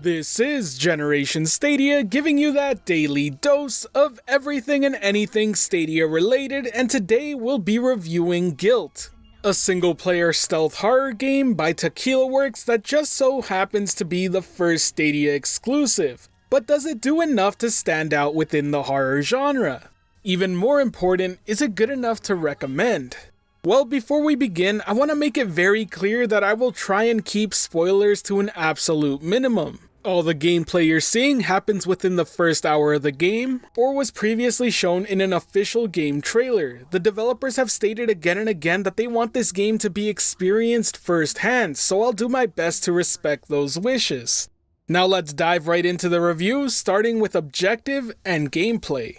This is Generation Stadia, giving you that daily dose of everything and anything Stadia related, and today we'll be reviewing Gylt, a single-player stealth horror game by Tequila Works that just so happens to be the first Stadia exclusive. But does it do enough to stand out within the horror genre? Even more important, is it good enough to recommend? Well, before we begin, I want to make it very clear that I will try and keep spoilers to an absolute minimum. All the gameplay you're seeing happens within the first hour of the game, or was previously shown in an official game trailer. The developers have stated again and again that they want this game to be experienced firsthand, so I'll do my best to respect those wishes. Now let's dive right into the review, starting with objective and gameplay.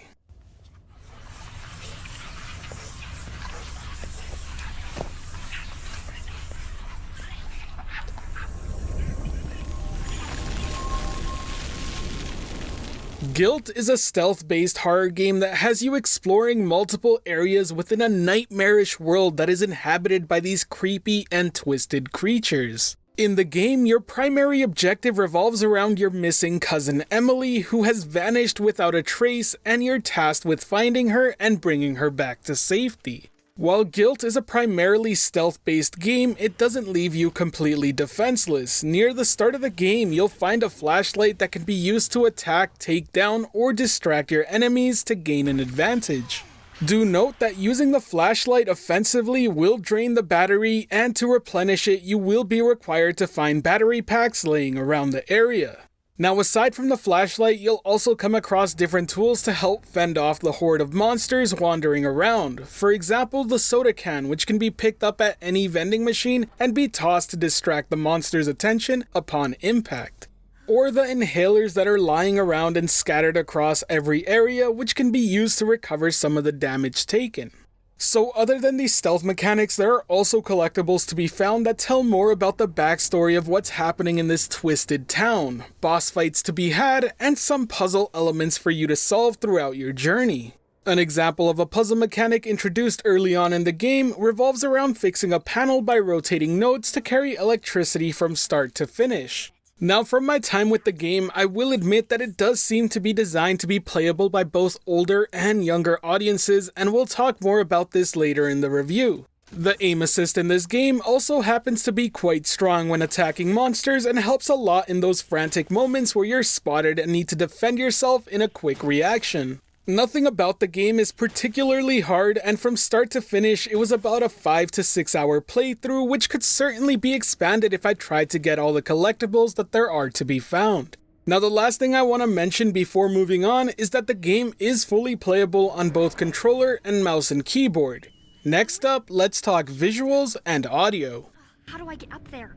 Gylt is a stealth-based horror game that has you exploring multiple areas within a nightmarish world that is inhabited by these creepy and twisted creatures. In the game, your primary objective revolves around your missing cousin Emily, who has vanished without a trace, and you're tasked with finding her and bringing her back to safety. While Gylt is a primarily stealth-based game, it doesn't leave you completely defenseless. Near the start of the game, you'll find a flashlight that can be used to attack, take down, or distract your enemies to gain an advantage. Do note that using the flashlight offensively will drain the battery, and to replenish it, you will be required to find battery packs laying around the area. Now, aside from the flashlight, you'll also come across different tools to help fend off the horde of monsters wandering around. For example, the soda can, which can be picked up at any vending machine and be tossed to distract the monster's attention upon impact. Or the inhalers that are lying around and scattered across every area, which can be used to recover some of the damage taken. So other than these stealth mechanics, there are also collectibles to be found that tell more about the backstory of what's happening in this twisted town, boss fights to be had, and some puzzle elements for you to solve throughout your journey. An example of a puzzle mechanic introduced early on in the game revolves around fixing a panel by rotating nodes to carry electricity from start to finish. Now, from my time with the game, I will admit that it does seem to be designed to be playable by both older and younger audiences, and we'll talk more about this later in the review. The aim assist in this game also happens to be quite strong when attacking monsters and helps a lot in those frantic moments where you're spotted and need to defend yourself in a quick reaction. Nothing about the game is particularly hard, and from start to finish, it was about a 5 to 6 hour playthrough, which could certainly be expanded if I tried to get all the collectibles that there are to be found. Now, the last thing I want to mention before moving on is that the game is fully playable on both controller and mouse and keyboard. Next up, let's talk visuals and audio. How do I get up there?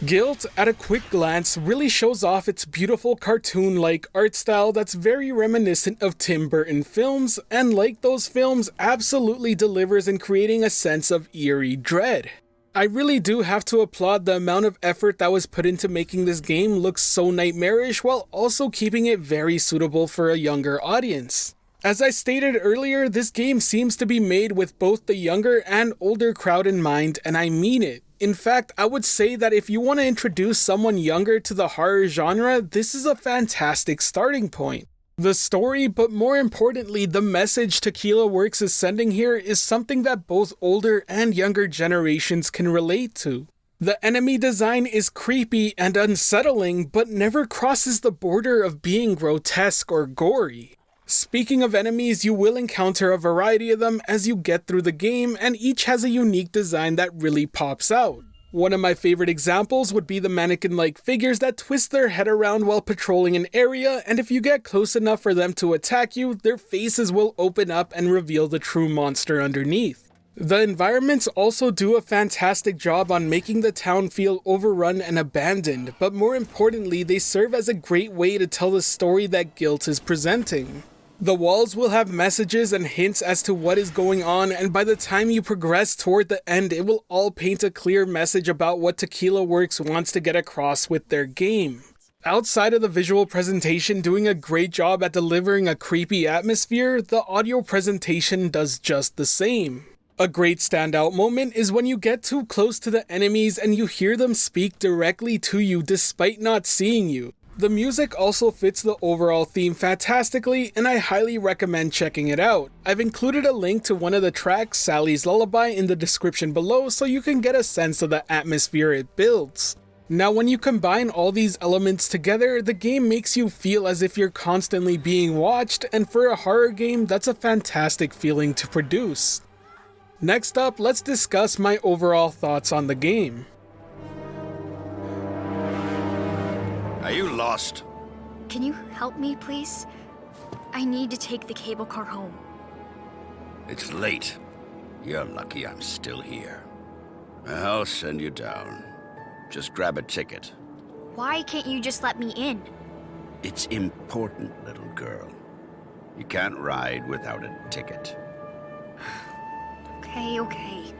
Gylt, at a quick glance, really shows off its beautiful cartoon-like art style that's very reminiscent of Tim Burton films, and like those films, absolutely delivers in creating a sense of eerie dread. I really do have to applaud the amount of effort that was put into making this game look so nightmarish while also keeping it very suitable for a younger audience. As I stated earlier, this game seems to be made with both the younger and older crowd in mind, and I mean it. In fact, I would say that if you want to introduce someone younger to the horror genre, this is a fantastic starting point. The story, but more importantly, the message Tequila Works is sending here is something that both older and younger generations can relate to. The enemy design is creepy and unsettling, but never crosses the border of being grotesque or gory. Speaking of enemies, you will encounter a variety of them as you get through the game, and each has a unique design that really pops out. One of my favorite examples would be the mannequin-like figures that twist their head around while patrolling an area, and if you get close enough for them to attack you, their faces will open up and reveal the true monster underneath. The environments also do a fantastic job on making the town feel overrun and abandoned, but more importantly, they serve as a great way to tell the story that Gylt is presenting. The walls will have messages and hints as to what is going on, and by the time you progress toward the end, it will all paint a clear message about what Tequila Works wants to get across with their game. Outside of the visual presentation doing a great job at delivering a creepy atmosphere, the audio presentation does just the same. A great standout moment is when you get too close to the enemies and you hear them speak directly to you despite not seeing you. The music also fits the overall theme fantastically, and I highly recommend checking it out. I've included a link to one of the tracks, Sally's Lullaby, in the description below so you can get a sense of the atmosphere it builds. Now, when you combine all these elements together, the game makes you feel as if you're constantly being watched, and for a horror game, that's a fantastic feeling to produce. Next up, let's discuss my overall thoughts on the game. Are you lost? Can you help me, please? I need to take the cable car home. It's late. You're lucky I'm still here. I'll send you down. Just grab a ticket. Why can't you just let me in? It's important, little girl. You can't ride without a ticket. Okay.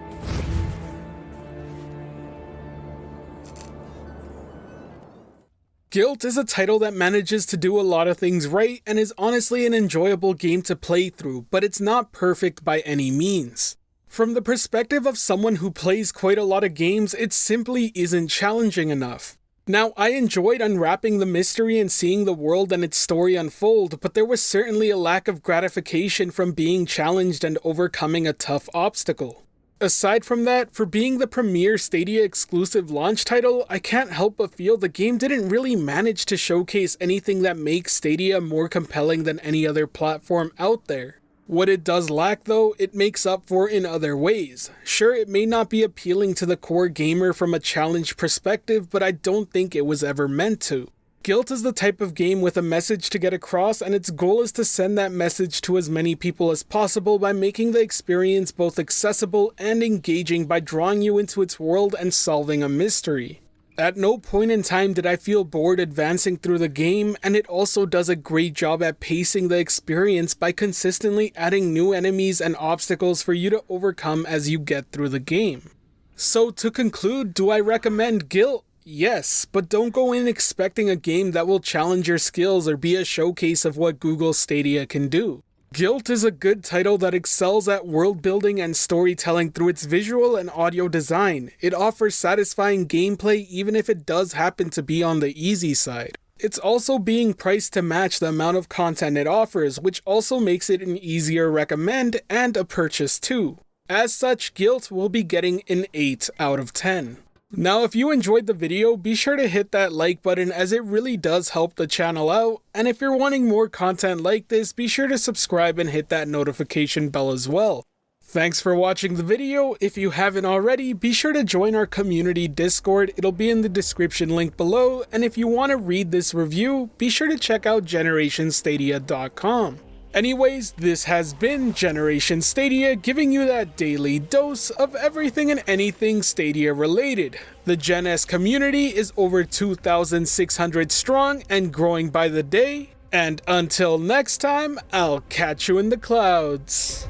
Gylt is a title that manages to do a lot of things right and is honestly an enjoyable game to play through, but it's not perfect by any means. From the perspective of someone who plays quite a lot of games, it simply isn't challenging enough. Now, I enjoyed unwrapping the mystery and seeing the world and its story unfold, but there was certainly a lack of gratification from being challenged and overcoming a tough obstacle. Aside from that, for being the premier Stadia exclusive launch title, I can't help but feel the game didn't really manage to showcase anything that makes Stadia more compelling than any other platform out there. What it does lack though, it makes up for in other ways. Sure, it may not be appealing to the core gamer from a challenge perspective, but I don't think it was ever meant to. Gylt is the type of game with a message to get across, and its goal is to send that message to as many people as possible by making the experience both accessible and engaging by drawing you into its world and solving a mystery. At no point in time did I feel bored advancing through the game, and it also does a great job at pacing the experience by consistently adding new enemies and obstacles for you to overcome as you get through the game. So to conclude, do I recommend Gylt? Yes, but don't go in expecting a game that will challenge your skills or be a showcase of what Google Stadia can do. Gylt is a good title that excels at world building and storytelling through its visual and audio design. It offers satisfying gameplay even if it does happen to be on the easy side. It's also being priced to match the amount of content it offers, which also makes it an easier recommend and a purchase too. As such, Gylt will be getting an 8 out of 10. Now, if you enjoyed the video, be sure to hit that like button as it really does help the channel out, and if you're wanting more content like this, be sure to subscribe and hit that notification bell as well. Thanks for watching the video. If you haven't already, be sure to join our community Discord, it'll be in the description link below, and if you want to read this review, be sure to check out GenerationStadia.com. Anyways, this has been Generation Stadia, giving you that daily dose of everything and anything Stadia related. The Gen S community is over 2,600 strong and growing by the day, and until next time, I'll catch you in the clouds.